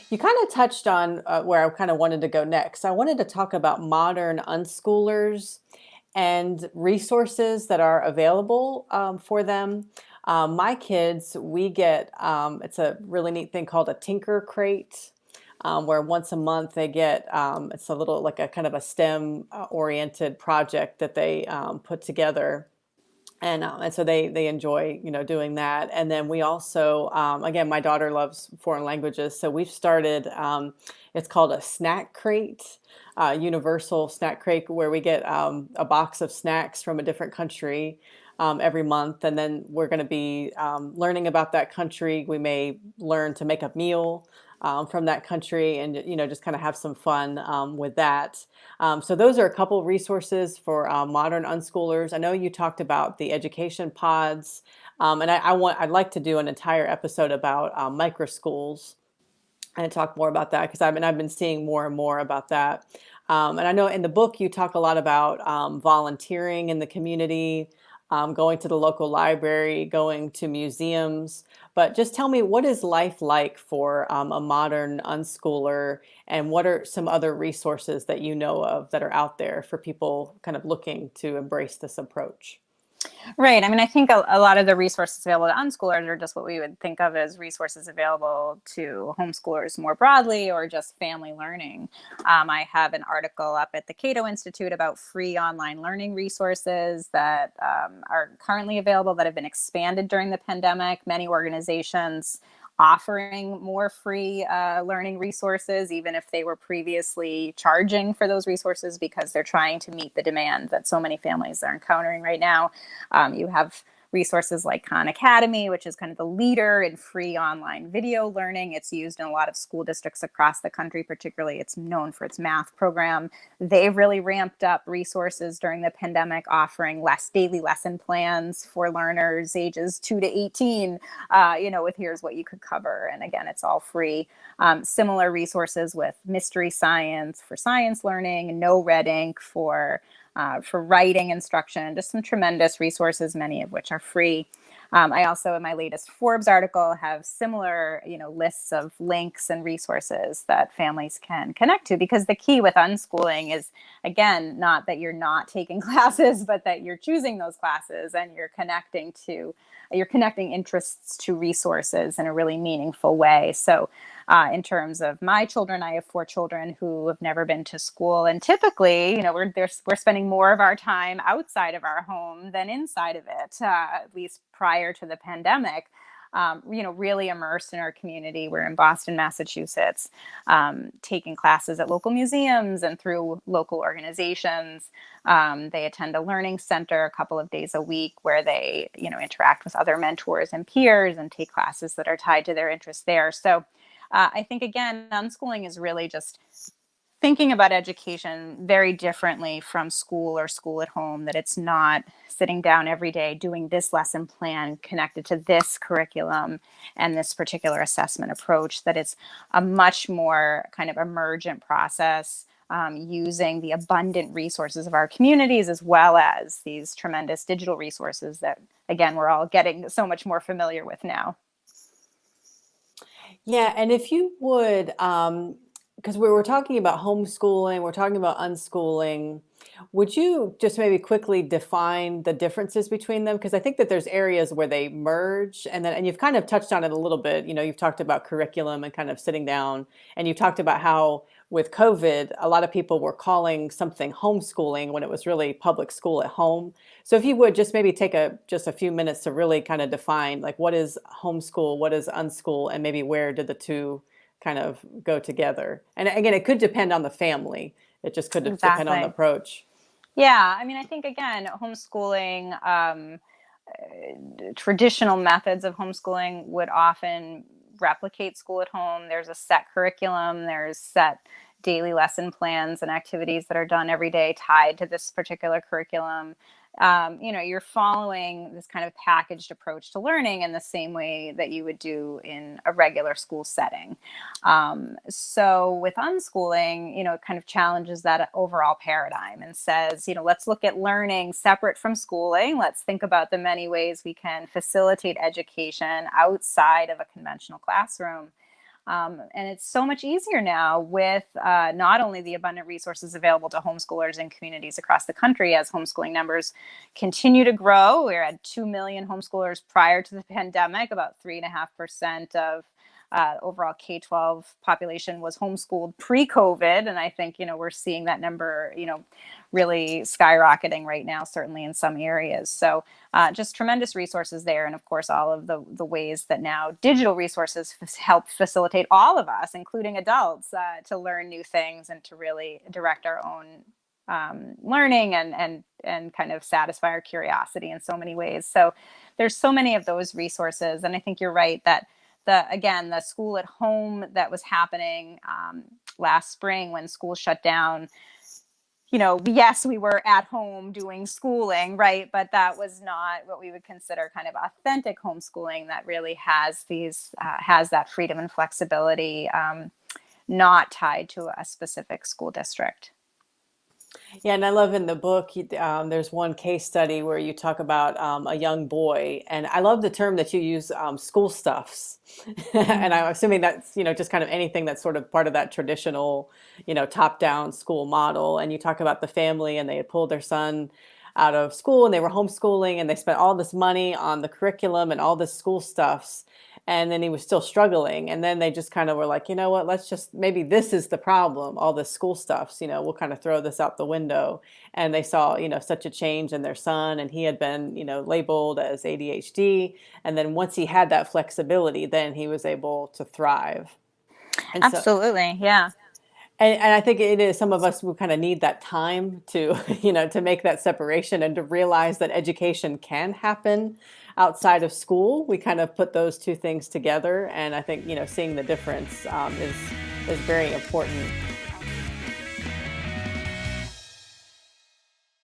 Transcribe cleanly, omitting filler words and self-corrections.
You kind of touched on where I kind of wanted to go next. I wanted to talk about modern unschoolers and resources that are available for them. My kids, we get, it's a really neat thing called a Tinker Crate, where once a month they get, it's a little like a kind of a STEM oriented project that they put together. And so they enjoy doing that. And then we also again, my daughter loves foreign languages, so we've started it's called a snack crate, universal snack crate, where we get a box of snacks from a different country every month, and then we're going to be learning about that country. We may learn to make a meal from that country, and just kind of have some fun with that. So those are a couple resources for modern unschoolers. I know you talked about the education pods, and I'd like to do an entire episode about micro schools and talk more about that, because I've been seeing more and more about that. And I know in the book you talk a lot about volunteering in the community, going to the local library, going to museums. But just tell me, what is life like for a modern unschooler, and what are some other resources that you know of that are out there for people kind of looking to embrace this approach? Right. I mean, I think a lot of the resources available to unschoolers are just what we would think of as resources available to homeschoolers more broadly, or just family learning. I have an article up at the Cato Institute about free online learning resources that are currently available, that have been expanded during the pandemic. Many organizations offering more free learning resources, even if they were previously charging for those resources, because they're trying to meet the demand that so many families are encountering right now. You have resources like Khan Academy, which is kind of the leader in free online video learning. It's used in a lot of school districts across the country. Particularly, it's known for its math program. They've really ramped up resources during the pandemic, offering daily lesson plans for learners ages 2 to 18, with here's what you could cover. And again, it's all free. Similar resources with Mystery Science for science learning, No Red Ink for writing instruction, just some tremendous resources, many of which are free. I also, in my latest Forbes article, have similar, lists of links and resources that families can connect to, because the key with unschooling is, again, not that you're not taking classes, but that you're choosing those classes and you're connecting interests to resources in a really meaningful way. So in terms of my children, I have 4 children who have never been to school. And typically, we're spending more of our time outside of our home than inside of it, at least prior to the pandemic. Really immersed in our community. We're in Boston, Massachusetts, taking classes at local museums and through local organizations. They attend a learning center a couple of days a week, where they, interact with other mentors and peers and take classes that are tied to their interests there. So I think, again, unschooling is really just thinking about education very differently from school or school at home, that it's not sitting down every day doing this lesson plan connected to this curriculum and this particular assessment approach, that it's a much more kind of emergent process, using the abundant resources of our communities, as well as these tremendous digital resources that, again, we're all getting so much more familiar with now. Yeah, and if you would, because we were talking about homeschooling, we're talking about unschooling, would you just maybe quickly define the differences between them? Because I think that there's areas where they merge, and you've kind of touched on it a little bit. You've talked about curriculum and kind of sitting down, and you've talked about how with COVID, a lot of people were calling something homeschooling when it was really public school at home. So if you would just maybe take just a few minutes to really kind of define, like, what is homeschool, what is unschool, and maybe where did the two kind of go together? And again, it could depend on the family. It just could depend on the Exactly. approach. Yeah. I mean, I think, again, homeschooling, traditional methods of homeschooling would often replicate school at home. There's a set curriculum, there's set daily lesson plans and activities that are done every day tied to this particular curriculum. You're following this kind of packaged approach to learning in the same way that you would do in a regular school setting. So with unschooling, it kind of challenges that overall paradigm and says, let's look at learning separate from schooling. Let's think about the many ways we can facilitate education outside of a conventional classroom. And it's so much easier now with not only the abundant resources available to homeschoolers in communities across the country as homeschooling numbers continue to grow. We're at 2 million homeschoolers prior to the pandemic. About 3.5% of overall K-12 population was homeschooled pre-COVID. And I think, we're seeing that number, really skyrocketing right now, certainly in some areas. So just tremendous resources there. And of course, all of the ways that now digital resources help facilitate all of us, including adults, to learn new things and to really direct our own learning and kind of satisfy our curiosity in so many ways. So there's so many of those resources. And I think you're right that the school at home that was happening last spring when school shut down, yes, we were at home doing schooling, right? But that was not what we would consider kind of authentic homeschooling that really has that freedom and flexibility, not tied to a specific school district. Yeah, and I love in the book, there's one case study where you talk about a young boy, and I love the term that you use, school stuffs. And I'm assuming that's, just kind of anything that's sort of part of that traditional, top-down school model. And you talk about the family, and they had pulled their son out of school, and they were homeschooling, and they spent all this money on the curriculum and all this school stuffs. And then he was still struggling. And then they just kind of were like, you know what, maybe this is the problem, all this school stuffs, we'll kind of throw this out the window. And they saw, such a change in their son, and he had been, labeled as ADHD. And then once he had that flexibility, then he was able to thrive. And so, Absolutely. Yeah. and I think it is, some of us will kind of need that time to, to make that separation and to realize that education can happen outside of school. We kind of put those two things together. And I think, seeing the difference is very important.